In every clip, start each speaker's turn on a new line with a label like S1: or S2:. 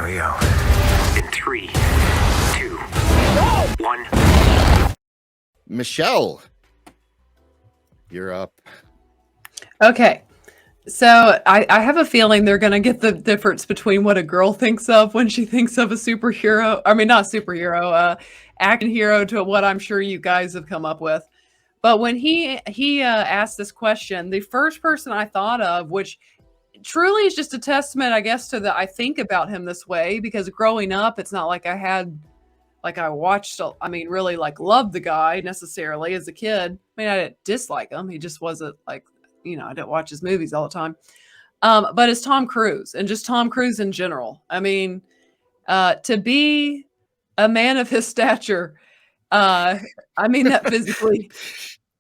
S1: Here we go. In 3, 2, 1.
S2: Michelle, you're up.
S3: Okay. So I have a feeling they're going to get the difference between what a girl thinks of when she thinks of a superhero. I mean, not superhero, action hero to what I'm sure you guys have come up with. But when he asked this question, the first person I thought of, which truly is just a testament, I guess, to I think about him this way, because growing up, it's not like I watched, I mean, really like loved the guy necessarily as a kid. I mean, I didn't dislike him. He just wasn't like, I didn't watch his movies all the time. But it's Tom Cruise, and just Tom Cruise in general. I mean, to be a man of his stature, I mean that physically.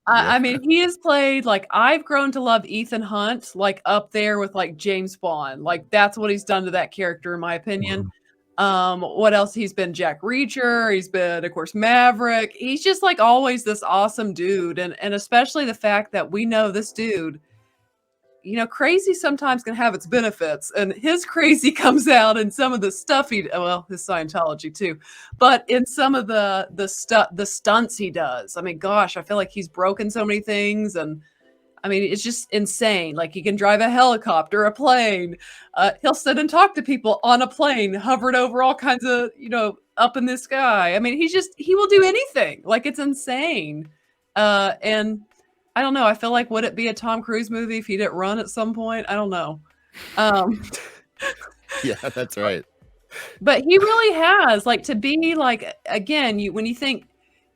S3: I mean, he has played, like, I've grown to love Ethan Hunt, like, up there with, like, James Bond. Like, that's what he's done to that character, in my opinion. What else? He's been Jack Reacher. He's been, of course, Maverick. He's just, like, always this awesome dude. And especially the fact that we know this dude, crazy sometimes can have its benefits. And his crazy comes out in some of the stuff his Scientology too, but in some of the stunts he does. I mean, gosh, I feel like he's broken so many things, and I mean, it's just insane. Like, he can drive a helicopter, a plane. He'll sit and talk to people on a plane, hovered over all kinds of, up in the sky. I mean, he will do anything. Like, it's insane. And I don't know. I feel like, would it be a Tom Cruise movie if he didn't run at some point? I don't know.
S2: Yeah, that's right.
S3: But he really has, like, to be like, again, when you think,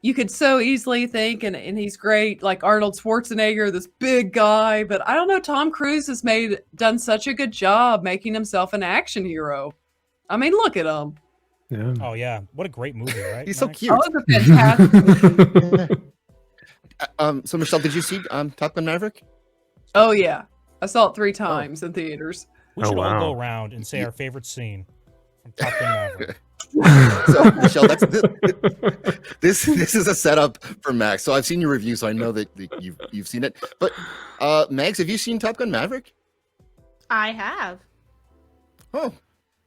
S3: you could so easily think, and he's great, like Arnold Schwarzenegger, this big guy, but I don't know, Tom Cruise has done such a good job making himself an action hero. I mean, look at him.
S4: Yeah. Oh yeah, what a great movie, right?
S2: He's so cute.
S3: Oh, it's a fantastic movie.
S2: So Michelle, did you see Top Gun Maverick?
S3: Oh yeah, I saw it 3 times in theaters.
S4: We should all go around and say our favorite scene from Top Gun Maverick.
S2: So Michelle, this is a setup for Max. So I've seen your review, so I know that you've seen it. But Max, have you seen Top Gun Maverick?
S5: I have.
S2: Oh,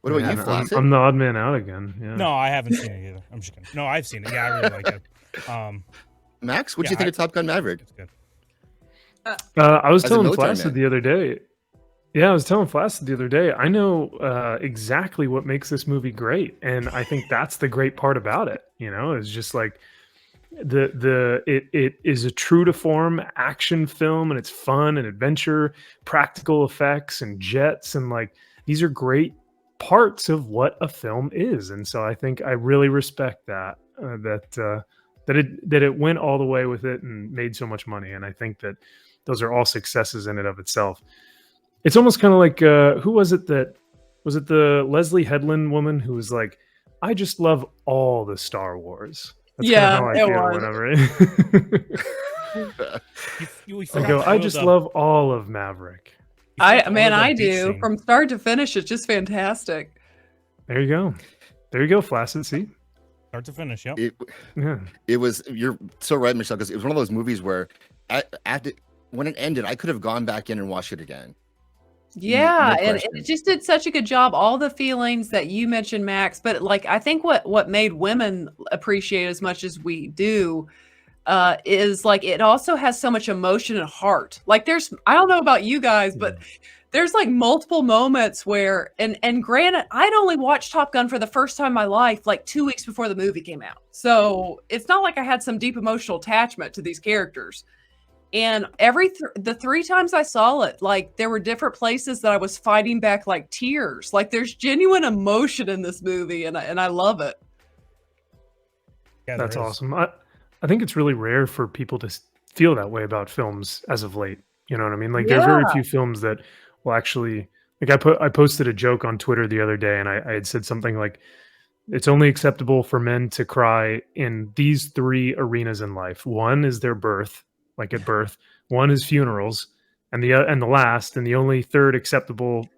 S2: what about you, Flaccid?
S6: I'm the odd man out again. Yeah.
S4: No, I haven't seen it either. I'm just kidding. No, I've seen it. Yeah, I really like it.
S2: Max, what do you think of Top Gun Maverick?
S4: It's good.
S6: I was
S2: As a
S6: telling
S2: military
S6: Flaccid
S2: man.
S6: the other day. Yeah, I was telling Flaccid the other day. I know exactly what makes this movie great, and I think that's the great part about it. It's just like it is a true to form action film, and it's fun and adventure, practical effects and jets, and like these are great parts of what a film is. And so I think I really respect that it went all the way with it and made so much money. And I think that those are all successes in and of itself. It's almost kind of like who was it the Leslie Headland woman who was like, I just love all the Star Wars. That's
S3: Yeah,
S6: kind of how I feel whenever I just love all of Maverick.
S3: I do. From start to finish, it's just fantastic.
S6: There you go, Flaccid. See?
S4: Start to finish, yep.
S2: It was, you're so right, Michelle, because it was one of those movies where when it ended, I could have gone back in and watched it again.
S3: Yeah,
S2: No
S3: and
S2: question.
S3: it just did such a good job. All the feelings that you mentioned, Max, but like I think what made women appreciate as much as we do is like it also has so much emotion and heart. Like I don't know about you guys, but there's like multiple moments where and granted, I'd only watched Top Gun for the first time in my life like 2 weeks before the movie came out. So it's not like I had some deep emotional attachment to these characters. And the 3 times I saw it, like there were different places that I was fighting back like tears. Like there's genuine emotion in this movie, and I love it.
S4: Yeah,
S6: that's awesome. I think it's really rare for people to feel that way about films as of late. You know what I mean? Like there are very few films that will actually, like I posted a joke on Twitter the other day, and I had said something like, it's only acceptable for men to cry in these 3 arenas in life. One is their birth. Like at birth, one is funerals, and the last and the only third acceptable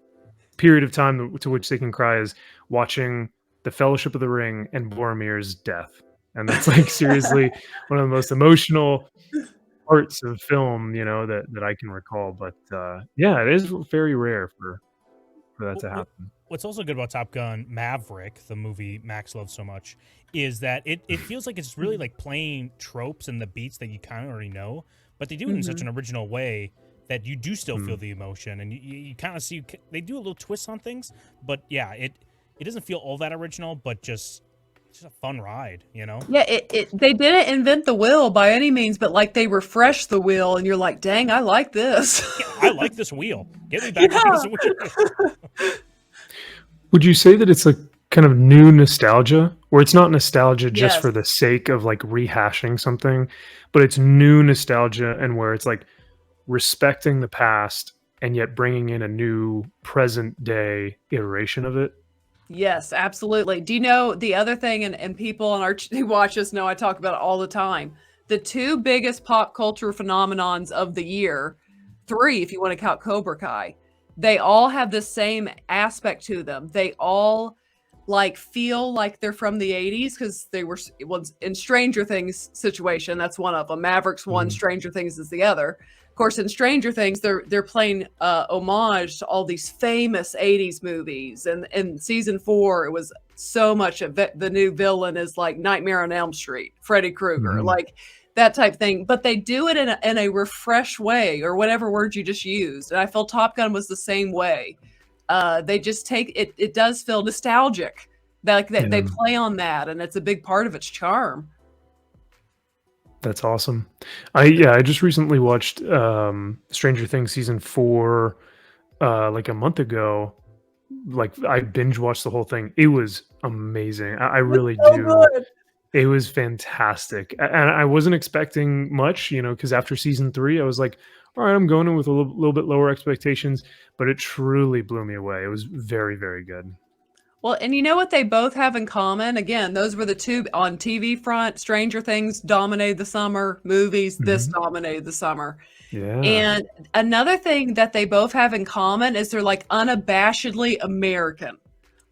S6: period of time to which they can cry is watching The Fellowship of the Ring and Boromir's death. And that's like seriously one of the most emotional parts of film, that I can recall. But yeah, it is very rare for that to happen.
S4: what's also good about Top Gun Maverick, the movie Max loves so much, is that it feels like it's really like playing tropes and the beats that you kind of already know, but they do it in such an original way that you do still feel the emotion, and you kind of see they do a little twist on things, but yeah, it doesn't feel all that original, but just it's just a fun ride, you know?
S3: Yeah, they didn't invent the wheel by any means, but like they refreshed the wheel, and you're like, dang, I like this.
S4: Yeah, I like this wheel. Get me back on this wheel.
S6: Would you say that it's like kind of new nostalgia, where it's not nostalgia just
S3: Yes.
S6: for the sake of like rehashing something, but it's new nostalgia, and where it's like respecting the past and yet bringing in a new present day iteration of it?
S3: Yes, absolutely. Do you know the other thing, and people on our who watch us know I talk about it all the time, the two biggest pop culture phenomenons of the year, three if you want to count Cobra Kai, they all have the same aspect to them. They all like feel like they're from the 80s because they were in Stranger Things situation. That's one of them. Maverick's one, Stranger Things is the other. Of course, in Stranger Things, they're playing homage to all these famous 80s movies. And in season 4, it was so much of the new villain is like Nightmare on Elm Street, Freddy Krueger, like that type thing. But they do it in a refresh way, or whatever word you just used. And I feel Top Gun was the same way. They just take it. It does feel nostalgic. They play on that, and it's a big part of its charm.
S6: That's awesome. I just recently watched Stranger Things season 4 like a month ago. Like I binge watched the whole thing. It was amazing. I really
S3: so
S6: do.
S3: good.
S6: It was fantastic. And I wasn't expecting much, because after season 3, I was like, all right, I'm going in with a little bit lower expectations, but it truly blew me away. It was very, very good.
S3: Well, and you know what they both have in common? Again, those were the two on TV front. Stranger Things dominated the summer. Movies, this dominated the summer.
S6: Yeah.
S3: And another thing that they both have in common is they're like unabashedly American.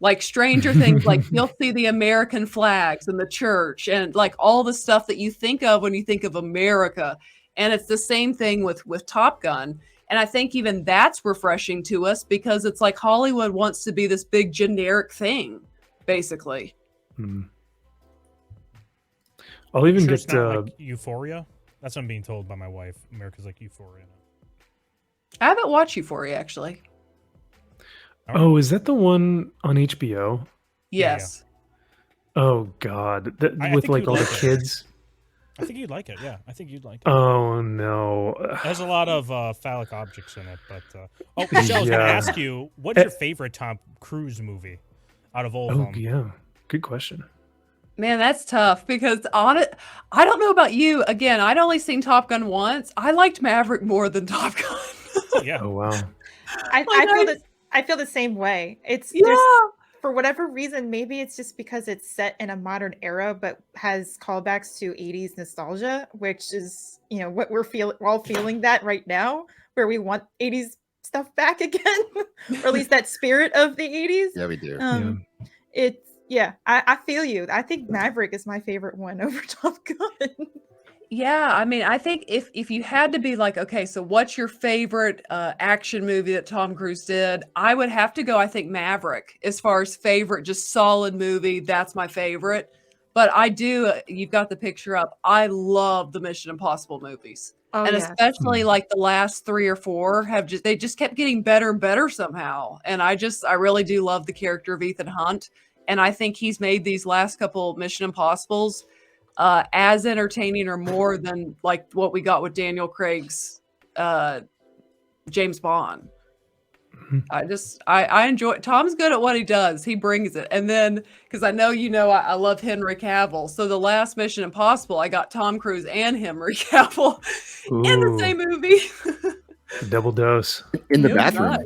S3: Like Stranger Things, like you'll see the American flags in the church and like all the stuff that you think of when you think of America. And it's the same thing with Top Gun. And I think even that's refreshing to us because it's like Hollywood wants to be this big generic thing, basically.
S6: I'll even
S4: Sure, it's
S6: get
S4: not like Euphoria. That's what I'm being told by my wife. America's like Euphoria.
S3: I haven't watched Euphoria, actually.
S6: Oh, is that the one on HBO?
S3: Yes.
S6: Oh God,
S4: I
S6: with
S4: think
S6: like
S4: you'd
S6: all the
S4: like it.
S6: kids.
S4: I think you'd like it. Yeah, I think you'd like it.
S6: Oh no.
S4: It has a lot of phallic objects in it, but Michelle, I was gonna
S6: Yeah.
S4: ask you, what's your favorite Tom Cruise movie out of all of
S6: Oh
S4: them?
S6: yeah, good question.
S3: Man, that's tough because I don't know about you. Again, I'd only seen Top Gun once. I liked Maverick more than Top Gun.
S4: Yeah.
S6: Oh wow.
S5: I feel the same way. It's
S3: Yeah.
S5: there's for whatever reason, maybe it's just because it's set in a modern era, but has callbacks to 80s nostalgia, which is, what we're all feeling that right now, where we want 80s stuff back again, or at least that spirit of the 80s.
S2: Yeah, we do.
S5: I feel you. I think Maverick is my favorite one over Top Gun.
S3: Yeah, I mean, I think if you had to be like, okay, so what's your favorite action movie that Tom Cruise did? I would have to go, I think, Maverick as far as favorite, just solid movie. That's my favorite. But I do, you've got the picture up. I love the Mission Impossible movies.
S5: Oh,
S3: And
S5: yes.
S3: especially like the last 3 or 4 they just kept getting better and better somehow. And I really do love the character of Ethan Hunt. And I think he's made these last couple Mission Impossibles as entertaining or more than like what we got with Daniel Craig's James Bond. I enjoy Tom's good at what he does. He brings it. And then because I know I love Henry Cavill. So the last Mission Impossible, I got Tom Cruise and Henry Cavill in the same movie.
S6: Double dose.
S2: In the
S3: It was
S2: bathroom.
S3: nice.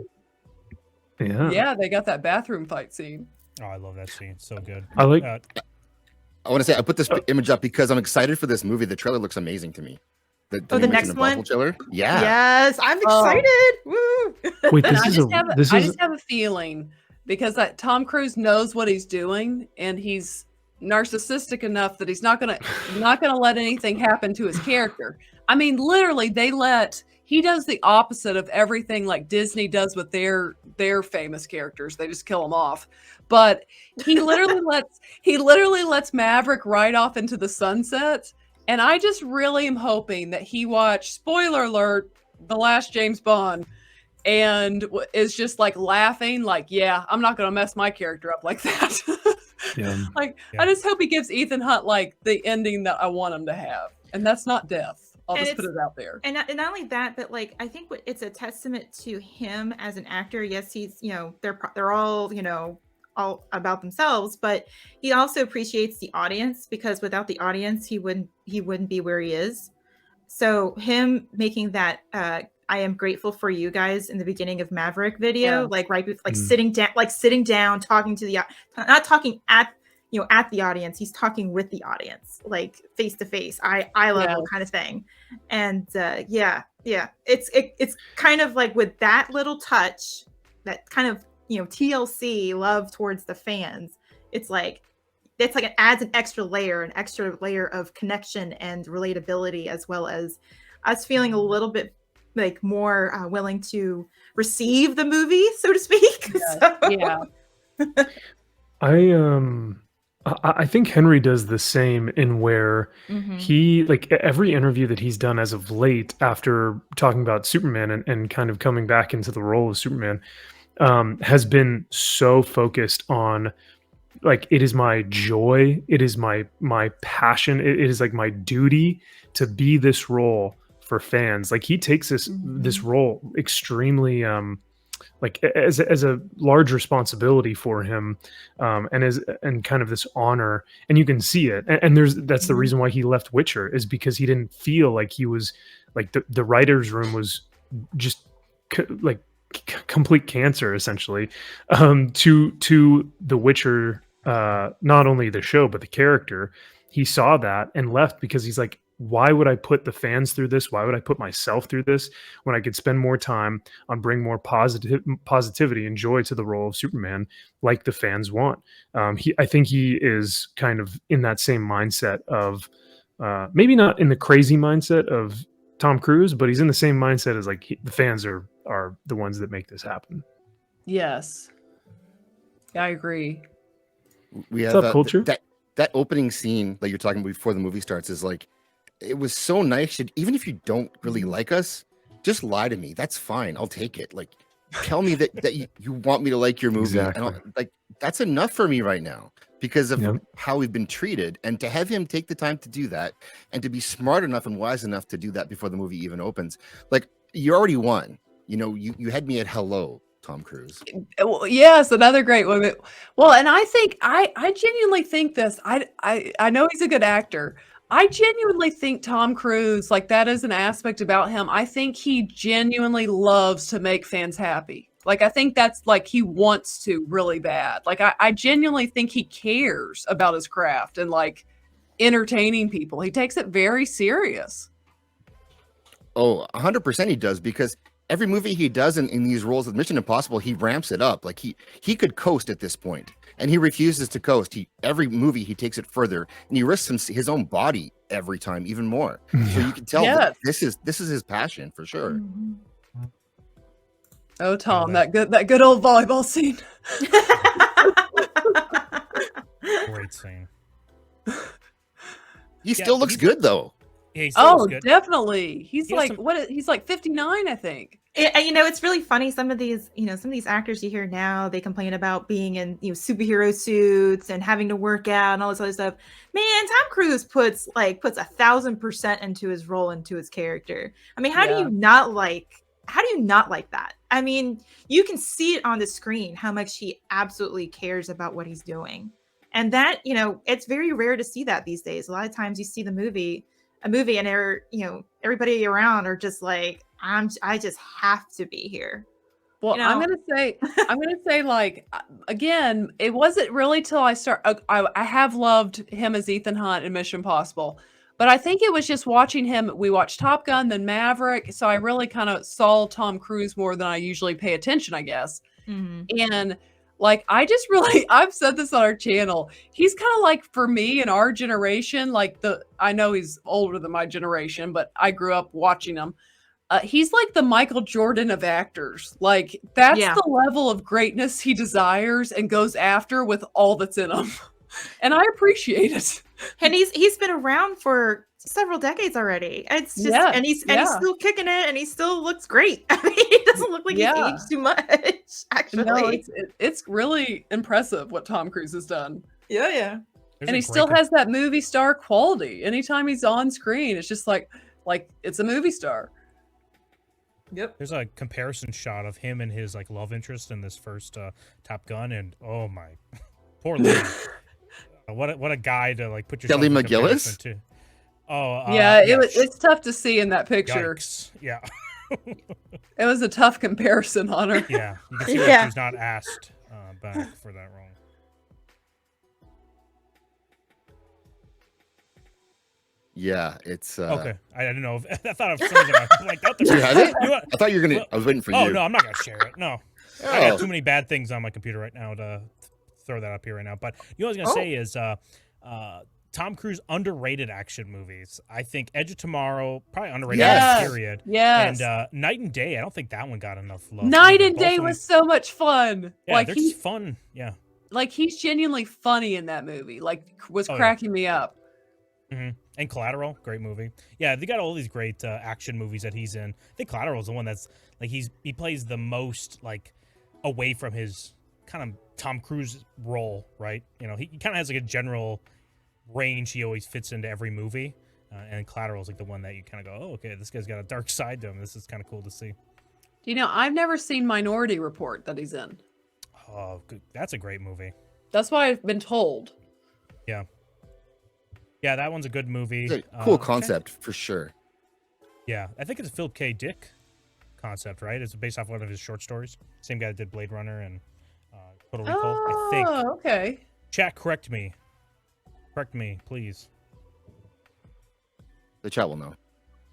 S6: Yeah.
S3: Yeah, they got that bathroom fight scene.
S4: Oh, I love that scene. So good.
S6: I like.
S2: I want to say I put this image up because I'm excited for this movie. The trailer looks amazing to me. The
S5: the
S2: new
S5: next
S2: Mission
S5: one?
S2: Impossible trailer. Yeah.
S5: Yes, I'm excited. Woo!
S6: Wait,
S3: And
S6: this
S3: I
S6: is
S3: just have a feeling because Tom Cruise knows what he's doing and he's narcissistic enough that he's not gonna let anything happen to his character. I mean, literally, they let he does the opposite of everything like Disney does with their famous characters. They just kill them off. But he literally lets Maverick ride off into the sunset. And I just really am hoping that he watched, spoiler alert, the last James Bond, and is just like laughing, like, yeah, I'm not going to mess my character up like that.
S6: Yeah.
S3: Like, I just hope he gives Ethan Hunt like the ending that I want him to have, and that's not death. I'll just put it out there.
S5: And not only that, but like I think it's a testament to him as an actor. Yes, he's they're all all about themselves, but he also appreciates the audience, because without the audience, he wouldn't be where he is. So him making that I am grateful for you guys in the beginning of Maverick video, like right, like sitting down, talking to not talking at the audience. He's talking with the audience, like face to face, eye level kind of thing. And it's kind of like with that little touch, that kind of TLC love towards the fans. It's like it adds an extra layer of connection and relatability, as well as us feeling a little bit like more willing to receive the movie, so to speak.
S6: I think Henry does the same, in where he, like, every interview that he's done as of late after talking about Superman and kind of coming back into the role of Superman, has been so focused on, like, it is my joy, it is my passion, it is like my duty to be this role for fans. Like, he takes this role extremely like as a large responsibility for him, and kind of this honor, and you can see it. And that's the reason why he left Witcher, is because he didn't feel like he was, like, the writer's room was just complete cancer, essentially, to The Witcher, not only the show but the character. He saw that and left, because he's like, why would I put the fans through this? Why would I put myself through this when I could spend more time on bring more positivity and joy to the role of Superman, like the fans want? I think he is kind of in that same mindset of, maybe not in the crazy mindset of Tom Cruise, but he's in the same mindset as, like, the fans are the ones that make this happen.
S3: Yes, I agree.
S2: We have
S6: Subculture.
S2: That opening scene that you're talking about before the movie starts is like, it was so nice. Even if you don't really like us, just lie to me. That's fine. I'll take it. Like, tell me that you want me to like your movie.
S6: Exactly.
S2: And like, that's enough for me right now, because of how we've been treated. And to have him take the time to do that, and to be smart enough and wise enough to do that before the movie even opens, like, you already won. You had me at hello, Tom Cruise.
S3: Well, yes, another great one. Well, and I think I genuinely think this. I know he's a good actor. I genuinely think Tom Cruise, like, that is an aspect about him. I think he genuinely loves to make fans happy. Like, I think that's, like, he wants to really bad. Like, I genuinely think he cares about his craft and, like, entertaining people. He takes it very serious.
S2: Oh, 100% he does, because every movie he does in these roles of Mission Impossible, he ramps it up. Like, he could coast at this point, and he refuses to coast. Every movie he takes it further, and he risks his own body every time, even more. So you can tell that this is his passion for sure.
S3: Oh, Tom, that good old volleyball scene.
S4: Great scene.
S2: He still looks good though.
S4: Yeah, he still looks good.
S3: Definitely. He's he's like 59, I think.
S5: It's really funny. Some of these actors you hear now, they complain about being in superhero suits and having to work out and all this other stuff. Man, Tom Cruise puts 1,000% into his role, into his character. I mean, how do you not like that? I mean, you can see it on the screen how much he absolutely cares about what he's doing. And that, it's very rare to see that these days. A lot of times you see a movie and everybody around are just like, I just have to be here.
S3: Well, I'm gonna say, like, again, it wasn't really till I have loved him as Ethan Hunt in Mission Impossible, but I think it was just watching him. We watched Top Gun, then Maverick, so I really kind of saw Tom Cruise more than I usually pay attention, I guess. And like, I've said this on our channel. He's kind of like, for me in our generation, like I know he's older than my generation, but I grew up watching him. He's like the Michael Jordan of actors. Like that's
S5: Yeah.
S3: the level of greatness he desires and goes after with all that's in him. And I appreciate it.
S5: And he's been around for several decades already. It's just
S3: Yeah,
S5: and he's
S3: yeah.
S5: still kicking it, and he still looks great. I mean, he doesn't look like
S3: Yeah.
S5: he's aged too much. Actually,
S3: No, it's really impressive what Tom Cruise has done.
S5: yeah.
S4: There's
S3: And
S4: a
S3: he
S4: great
S3: still has that movie star quality. Anytime he's on screen, it's just like it's a movie star.
S5: Yep.
S4: There's a comparison shot of him and his like love interest in this first Top Gun, and oh my, poor lady. What a guy to like put yourself
S2: Kelly
S4: in
S2: McGillis?
S4: comparison to. Oh
S3: Yeah,
S4: yeah,
S3: it's tough to see in that picture.
S4: yikes. Yeah,
S3: It was a tough comparison on her.
S4: yeah. You can see why
S5: Yeah.
S4: she was not asked back for that role.
S2: Yeah, it's
S4: Okay, I didn't know. I thought of some reason I like out
S2: You
S4: there.
S2: have it?
S4: You know what?
S2: I thought you were gonna.
S4: Well-
S2: I was waiting for
S4: Oh
S2: you.
S4: no, I'm not gonna share it. No, I
S2: Oh.
S4: got too many bad things on my computer right now to throw that up here right now. But you know what I was gonna say is Tom Cruise underrated action movies. I think Edge of Tomorrow probably underrated.
S2: Yes.
S4: Period.
S3: Yes.
S4: And Night and Day, I don't think that one got enough love.
S3: Night
S4: either.
S3: and
S4: Both
S3: Day
S4: of them-
S3: was so much fun.
S4: yeah,
S3: like
S4: they're
S3: he
S4: just fun. Yeah.
S3: like he's genuinely funny in that movie. Like was
S4: Oh, yeah.
S3: cracking me up.
S4: And Collateral, great movie. Yeah, they got all these great action movies that he's in. I think Collateral is the one that's like he plays the most like away from his kind of Tom Cruise role, right? You know, he kind of has like a general range he always fits into every movie. And Collateral is like the one that you kind of go, oh, okay, this guy's got a dark side to him. This is kind of cool to see.
S3: Do you know, I've never seen Minority Report that he's in.
S4: Oh, good. That's a great movie.
S3: That's why I've been told.
S4: Yeah. Yeah, that one's a good movie.
S2: It's a cool
S4: Okay.
S2: concept for sure.
S4: Yeah, I think it's a Philip K. Dick concept, right? It's based off one of his short stories. Same guy that did Blade Runner and Total Recall. I think.
S3: Oh, okay.
S4: Chat, correct me. Correct me, please.
S2: The chat will know.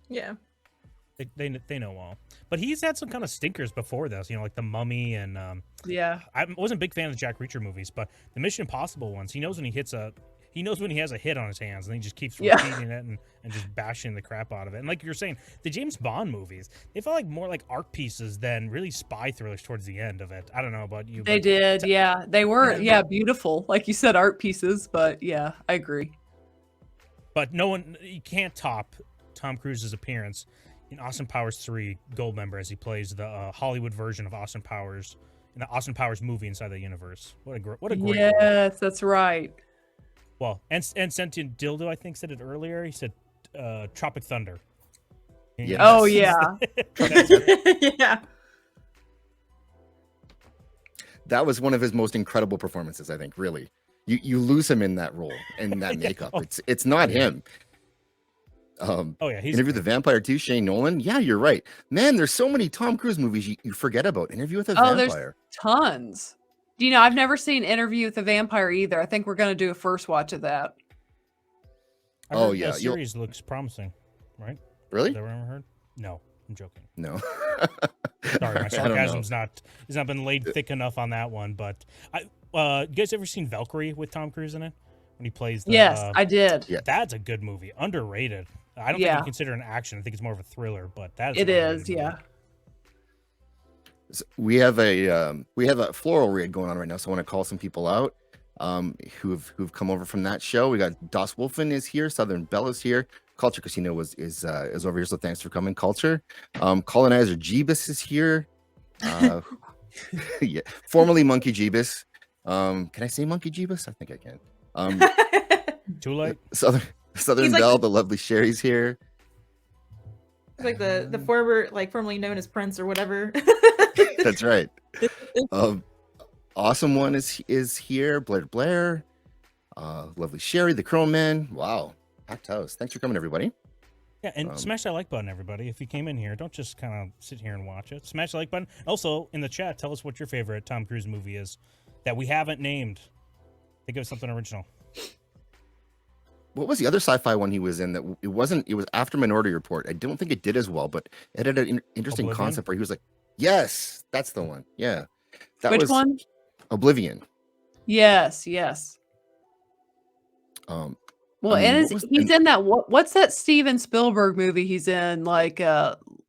S5: Yeah.
S4: They know all. But he's had some kind of stinkers before this, you know, like The Mummy and
S3: Yeah.
S4: I wasn't a big fan of the Jack Reacher movies, but the Mission Impossible ones, he knows when he has a hit on his hands, and he just keeps
S3: Yeah.
S4: repeating it and just bashing the crap out of it. And like you're saying, the James Bond movies, they felt like more like art pieces than really spy thrillers towards the end of it. I don't know about you.
S3: They
S4: but
S3: did. Yeah. They were beautiful. Like you said, art pieces, but yeah, I agree.
S4: But you can't top Tom Cruise's appearance in Austin Powers 3 Goldmember as he plays the Hollywood version of Austin Powers in the Austin Powers movie inside the universe. What a great role.
S3: Yes, that's right.
S4: Well, and Sentient Dildo, I think, said it earlier. He said Tropic Thunder.
S2: Yes.
S3: Oh yeah.
S5: Yeah.
S2: That was one of his most incredible performances, I think, really. You lose him in that role and that makeup.
S4: Oh.
S2: It's not him.
S4: Oh yeah, he's
S2: Interview with the Vampire 2, Shane Nolan. Yeah, you're right. Man, there's so many Tom Cruise movies you forget about. Interview with a
S3: Oh,
S2: Vampire.
S3: there's tons. Do you know, I've never seen Interview with the Vampire either. I think we're going to do a first watch of that.
S4: I
S2: Oh,
S4: heard
S2: yeah,
S4: the
S2: you'll-
S4: series looks promising, right?
S2: Really?
S4: Is that what I heard? No, I'm joking.
S2: No.
S4: Sorry, my
S2: I don't know.
S4: sarcasm's has not been laid thick enough on that one. But you guys ever seen Valkyrie with Tom Cruise in it when he plays? The,
S3: Yes, I did.
S2: Yeah.
S4: That's a good movie, underrated. I don't think
S3: Yeah.
S4: you consider it an action. I think it's more of a thriller, but that is
S3: It
S4: an underrated
S3: is,
S4: movie.
S3: yeah.
S2: We have a floral read going on right now, so I want to call some people out who've come over from that show. We got Das Wolfen is here, Southern Belle is here, Culture Casino is over here, so thanks for coming, Culture. Colonizer Jeebus is here. Yeah, formerly Monkey Jeebus. Can I say Monkey Jeebus? I think I can.
S4: Too late.
S2: Southern
S5: He's like-
S2: Belle, the lovely Sherry's here.
S5: It's like the former, like formerly known as Prince or whatever.
S2: That's right. Awesome one is here. Blair. Lovely Sherry, the Crow Man. Wow. Packed house. Thanks for coming, everybody.
S4: Yeah, and smash that like button, everybody. If you came in here, don't just kind of sit here and watch it. Smash the like button. Also, in the chat, tell us what your favorite Tom Cruise movie is that we haven't named. Think of something original.
S2: What was the other sci-fi one he was in that it was after Minority Report? I don't think it did as well, but it had an interesting
S4: Oblivion?
S2: concept where he was like, yes, that's the one. Yeah. That
S3: Which
S2: was
S3: one?
S2: Oblivion.
S3: Yes. Well, and
S2: what was-
S3: he's in that. What's that Steven Spielberg movie he's in? Like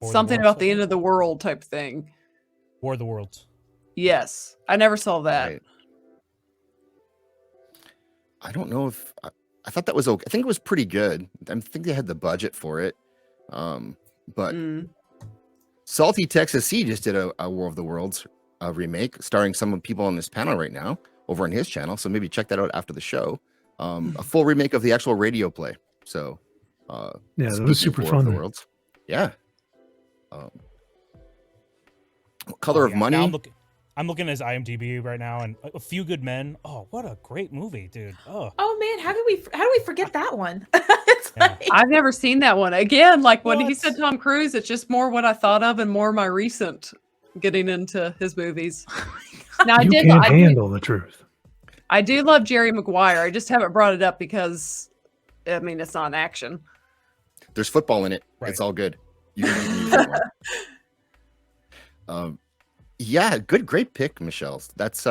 S4: War of the
S3: Something
S4: Worlds,
S3: about the end of the world type thing.
S4: War of the Worlds.
S3: Yes, I never saw that.
S2: Right. I don't know if I thought that was okay. I think it was pretty good. I think they had the budget for it. But
S3: Mm.
S2: Salty Texas Sea just did a War of the Worlds remake, starring some of the people on this panel right now over on his channel. So maybe check that out after the show. A full remake of the actual radio play. So
S6: Yeah, that
S2: speaking
S6: was
S2: of
S6: super
S2: War
S6: fun.
S2: of the Worlds, yeah. Color of
S4: Yeah,
S2: Money.
S4: now I'm looking at his IMDb right now, and A Few Good Men. Oh, what a great movie, dude. Oh,
S5: man, how do we forget that one? It's
S4: Yeah.
S5: like,
S3: I've never seen that one. Again, like when he
S4: What?
S3: said Tom Cruise, it's just more what I thought of and more my recent getting into his movies. Now
S6: You can't handle the truth.
S3: I do love Jerry Maguire. I just haven't brought it up because, I mean, it's not an action.
S2: There's football in it.
S4: Right.
S2: It's all good. You can use that one. Yeah, great pick, Michelle. That's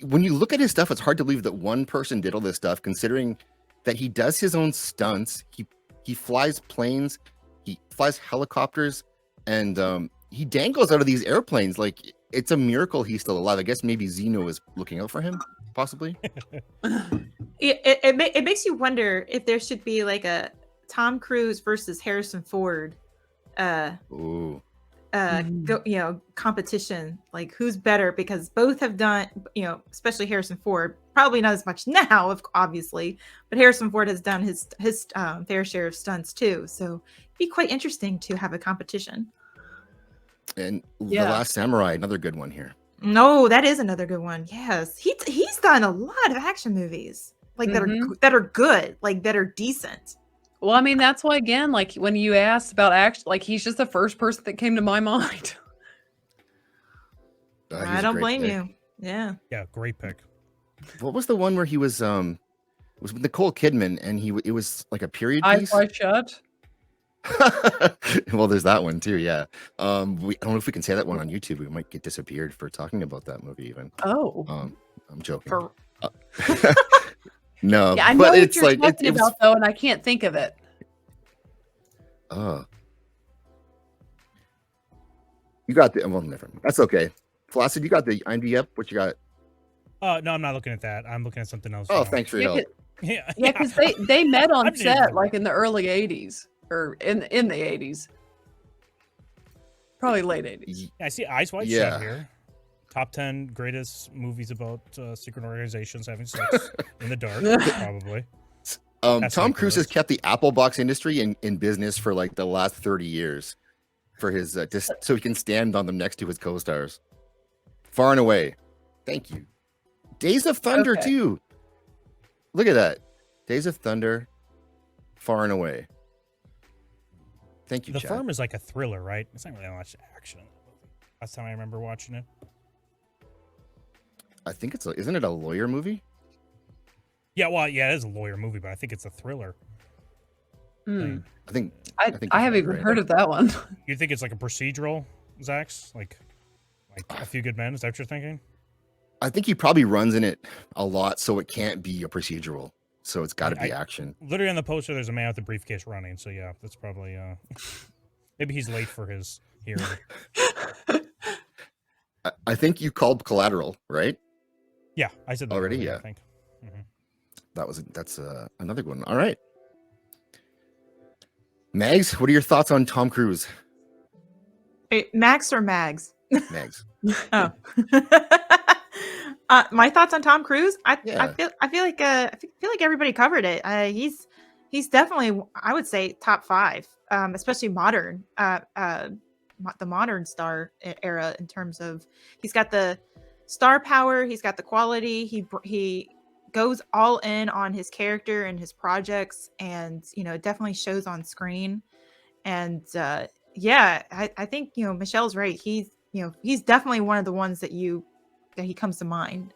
S2: when you look at his stuff, it's hard to believe that one person did all this stuff, considering that he does his own stunts. He flies planes, he flies helicopters, and he dangles out of these airplanes. Like, it's a miracle he's still alive. I guess maybe Zeno is looking out for him, possibly.
S5: it makes you wonder if there should be like a Tom Cruise versus Harrison Ford
S2: Ooh.
S5: competition, like who's better, because both have done, especially Harrison Ford, probably not as much now, obviously, but Harrison Ford has done his fair share of stunts too, so it'd be quite interesting to have a competition.
S2: And
S3: Yeah.
S2: The Last Samurai, another good one here.
S5: No, that is another good one. Yes, he's done a lot of action movies like that are good, like that are decent.
S3: Well, I mean, that's why, again, like when you asked about action, like he's just the first person that came to my mind.
S2: He's
S5: I
S2: a
S5: don't
S2: great
S5: blame
S2: pick.
S5: you. Yeah.
S4: yeah, great pick.
S2: What was the one where he was? It was with Nicole Kidman, and it was like a period
S3: Eyes
S2: piece.
S3: Wide Shut.
S2: Well, there's that one too. Yeah. I don't know if we can say that one on YouTube. We might get disappeared for talking about that movie. Even.
S3: Oh,
S2: I'm joking.
S5: For
S2: No,
S3: yeah, I know
S2: but
S3: what
S2: it's
S3: you're
S2: like
S3: talking
S2: it was.
S3: about though, and I can't think of it.
S2: You got the well, never mind. That's okay. Flaccid, you got the IMDb up. What you got?
S4: No, I'm not looking at that. I'm looking at something else.
S2: Oh,
S4: now.
S2: thanks for your help.
S4: Yeah,
S3: Yeah, because they met on
S4: I'm just-
S3: set like in the early '80s or in the '80s, probably late '80s.
S4: I see Eyes Wide
S2: Yeah.
S4: Shut here. Top 10 greatest movies about secret organizations having sex in the dark, probably. That's
S2: Tom
S4: like the
S2: Cruise has
S4: list.
S2: kept the Apple box industry in business for like the last 30 years for his just so he can stand on them next to his co-stars. Far and away. Thank you. Days of Thunder
S3: Okay.
S2: too. Look at that. Days of Thunder. Far and away. Thank you,
S4: The
S2: Chad.
S4: Firm is like a thriller, right? It's not really that much action in the movie. Last time I remember watching it.
S2: I think isn't it a lawyer movie?
S4: Yeah, well, yeah, it is a lawyer movie, but I think it's a thriller.
S3: Hmm.
S2: I think
S3: I
S2: think
S3: haven't
S2: you're
S3: even
S2: right.
S3: heard of that one.
S4: You think it's like a procedural, Zax? Like A Few Good Men? Is that what you're thinking?
S2: I think he probably runs in it a lot, so it can't be a procedural. So it's got to be action.
S4: Literally on the poster, there's a man with a briefcase running. So yeah, that's probably maybe he's late for his hearing.
S2: I think you called Collateral, right?
S4: Yeah, I said that
S2: Already,
S4: earlier,
S2: yeah.
S4: I think. Mhm.
S2: That's another one. All right. Mags, what are your thoughts on Tom Cruise?
S5: Wait, Max or Mags?
S2: Mags.
S5: Oh. My thoughts on Tom Cruise. I
S2: Yeah.
S5: feel like everybody covered it. He's definitely, I would say, top 5, especially modern, the modern star era, in terms of he's got the star power, he's got the quality, he goes all in on his character and his projects, and it definitely shows on screen. And yeah, I think Michelle's right. He's definitely one of the ones that he comes to mind.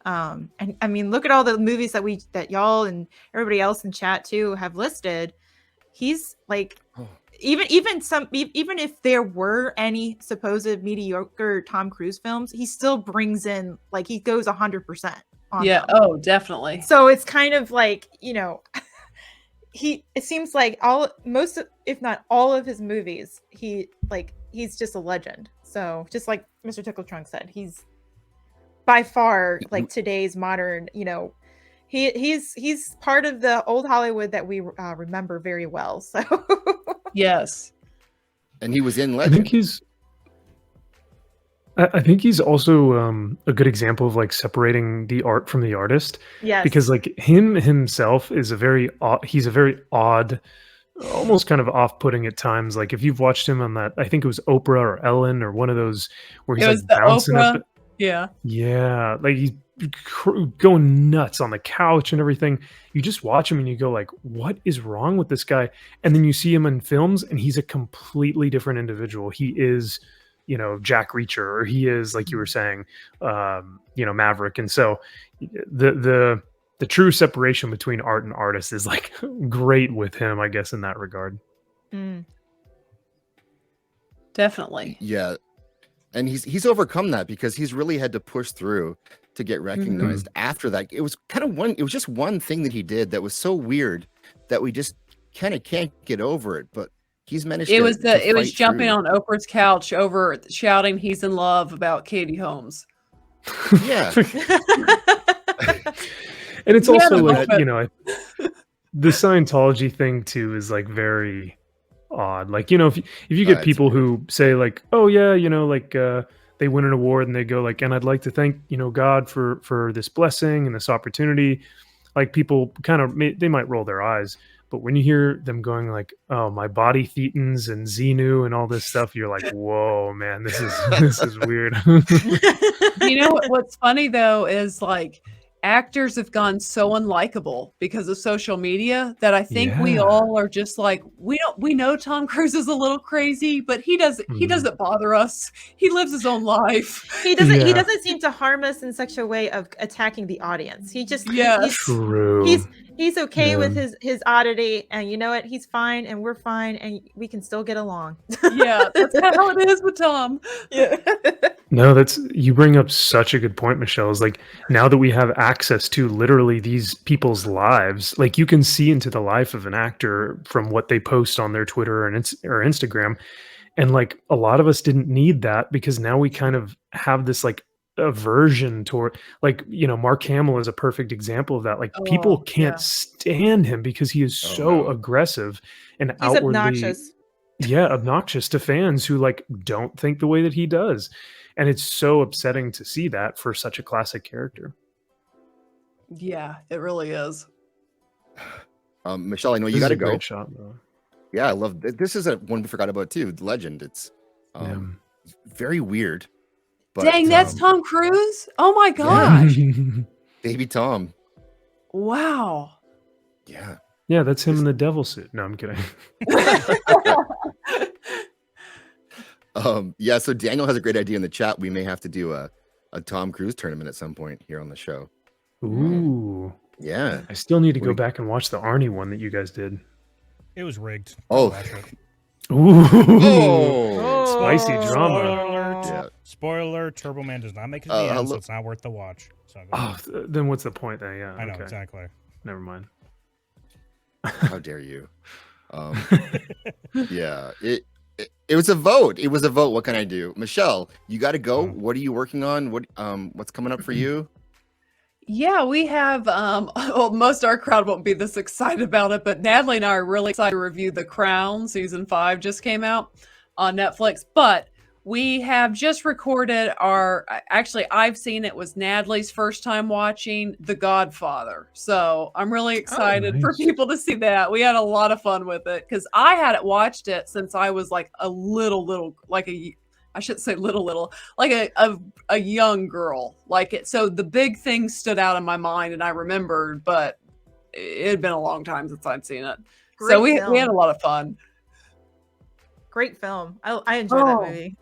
S5: And I mean, look at all the movies that y'all and everybody else in chat too have listed. He's like, even if there were any supposed mediocre Tom Cruise films, he still brings in, like, he goes 100% on
S3: Yeah.
S5: them.
S3: Oh, definitely.
S5: So it's kind of like, it seems like if not all of his movies, he's just a legend. So just like Mr. Tickle Trunk said, he's by far like today's modern, he's part of the old Hollywood that we remember very well. So
S3: Yes.
S2: And he was in
S6: I
S2: Legend.
S6: think he's also a good example of like separating the art from the artist.
S5: yes,
S6: Because like himself is he's a very odd, almost kind of off-putting at times. Like if you've watched him on that, I think it was Oprah or Ellen or one of those where he's
S3: It
S6: like
S3: was the
S6: bouncing
S3: Oprah.
S6: up.
S3: Yeah.
S6: Yeah, like he's going nuts on the couch and everything. You just watch him and you go like, what is wrong with this guy? And then you see him in films and he's a completely different individual. He is, Jack Reacher, or he is, like you were saying, Maverick. And so the true separation between art and artist is like great with him, I guess, in that regard.
S3: Definitely.
S2: Yeah. And he's overcome that because he's really had to push through to get recognized. After that, it was just one thing that he did that was so weird that we just kind of can't get over it. But he's managed
S3: It
S2: to
S3: was
S2: fight
S3: jumping
S2: through.
S3: on Oprah's couch over shouting he's in love about Katie Holmes.
S2: Yeah.
S6: And it's
S3: Yeah,
S6: also
S3: but-
S6: like, the Scientology thing too is like very odd. Like, if you get
S2: it's
S6: people who say like, oh yeah, they win an award and they go like, and I'd like to thank, God for this blessing and this opportunity. Like people kind of, they might roll their eyes, but when you hear them going like, oh, my body thetans and Xenu and all this stuff, you're like, whoa, man, this is weird.
S3: What's funny though is like actors have gone so unlikable because of social media that I think we
S6: Yeah.
S3: all are just like, we know Tom Cruise is a little crazy, but he doesn't bother us. He lives his own life.
S5: he
S6: Yeah.
S5: doesn't seem to harm us in such a way of attacking the audience. He just
S3: Yes.
S6: True.
S5: he's okay with
S6: Yeah.
S5: his oddity, and you know what, he's fine and we're fine and we can still get along.
S3: Yeah, that's how it is with Tom.
S5: Yeah.
S6: No, you bring up such a good point, Michelle. Is like now that we have access to literally these people's lives, like you can see into the life of an actor from what they post on their Twitter or Instagram. And like a lot of us didn't need that because now we kind of have this like aversion toward, like, Mark Hamill is a perfect example of that. Like people can't stand him because he is so aggressive and
S5: He's
S6: outwardly
S5: obnoxious.
S6: obnoxious to fans who like don't think the way that he does. And it's so upsetting to see that for such a classic character.
S3: Yeah, it really is.
S2: Michelle, I know you
S6: This is
S2: got to
S6: a
S2: go.
S6: great shot, though.
S2: Yeah, I love this. Is one we forgot about too. Legend. It's very weird. But,
S3: Dang, that's Tom Cruise? Oh my gosh.
S2: Baby Tom.
S3: Wow.
S2: Yeah.
S6: Yeah, that's him in the devil suit. No, I'm kidding.
S2: Yeah, so Daniel has a great idea in the chat. We may have to do a Tom Cruise tournament at some point here on the show.
S6: Ooh.
S2: Yeah.
S6: I still need to go back and watch the Arnie one that you guys did.
S4: It was rigged.
S2: Oh.
S4: Watch it.
S6: Ooh.
S2: Oh.
S6: Spicy drama.
S4: Spoiler alert.
S2: Yeah.
S4: Spoiler alert. Turbo Man does not make it to the end, so it's not worth the watch. So
S6: Then what's the point then? Yeah.
S4: I know,
S6: okay.
S4: exactly.
S6: Never mind.
S2: How dare you? Yeah. It was a vote. It was a vote. What can I do? Michelle, you got to go. What are you working on? What's coming up for you?
S3: Yeah, we have well, most of our crowd won't be this excited about it, but Natalie and I are really excited to review The Crown. Season 5 just came out on Netflix, but we have just recorded actually I've seen it was Natalie's first time watching The Godfather. So I'm really excited for
S6: nice.
S3: people to see that. We had a lot of fun with it because I hadn't watched it since I was like a little, like I shouldn't say little, like a young girl. Like it. So the big things stood out in my mind and I remembered, but it had been a long time since I'd seen it. So we had a lot of fun.
S5: Great film. I enjoyed that movie.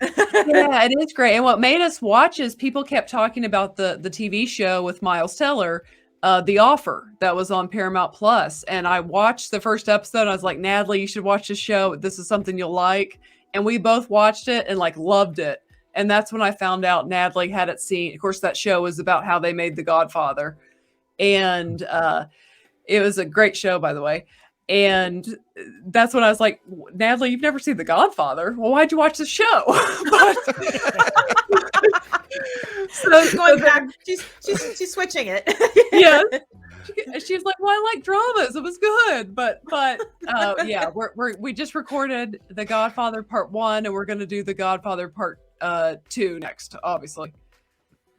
S3: Yeah, it is great. And what made us watch is people kept talking about the TV show with Miles Teller, The Offer, that was on Paramount Plus. And I watched the first episode. And I was like, Natalie, you should watch this show. This is something you'll like. And we both watched it and like loved it. And that's when I found out Natalie had it seen. Of course, that show was about how they made The Godfather. And it was a great show, by the way. And that's when I was like, Natalie, you've never seen The Godfather. Well, why'd you watch the show?
S5: So going back, she's switching it.
S3: Yeah. She's like, well, I like dramas. It was good. But yeah, we just recorded The Godfather Part 1, and we're going to do The Godfather Part 2 next, obviously.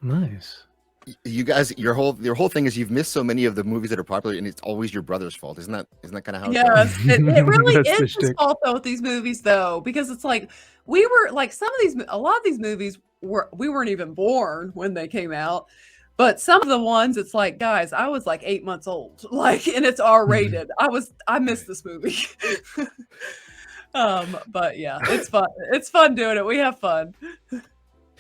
S6: Nice.
S2: You guys, your whole thing is you've missed so many of the movies that are popular, and it's always your brother's fault. Isn't that kind of how?
S3: Yes, it really
S6: That's the
S3: is his
S6: shtick.
S3: fault though with these movies though, because it's like we were like a lot of these movies we weren't even born when they came out, but some of the ones it's like, guys, I was like 8 months old, like, and it's R-rated. I missed this movie. But yeah, it's fun. It's fun doing it. We have fun.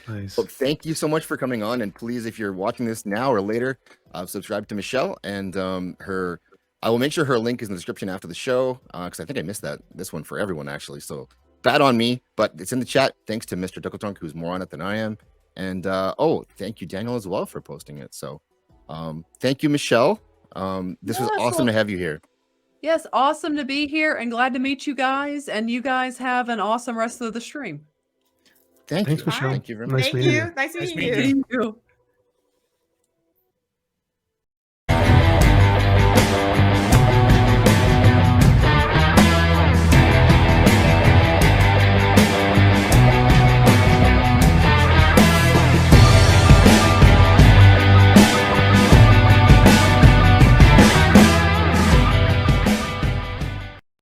S6: Nice.
S2: Well, thank you so much for coming on, and please, if you're watching this now or later, subscribe to Michelle and her. I will make sure her link is in the description after the show, because I think I missed this one for everyone actually. So bad on me, but it's in the chat. Thanks to Mr. Duckletrunk, who's more on it than I am, and thank you, Daniel, as well for posting it. So thank you, Michelle. This was awesome to have you here.
S3: Yes, awesome to be here, and glad to meet you guys. And you guys have an awesome rest of the stream.
S2: Thanks,
S6: Michelle.
S2: Thank you very much.
S6: Nice
S5: Thank
S6: meeting
S5: you.
S6: you.
S5: Nice
S4: Nice
S5: meeting
S4: meeting
S5: you.
S3: Thank you.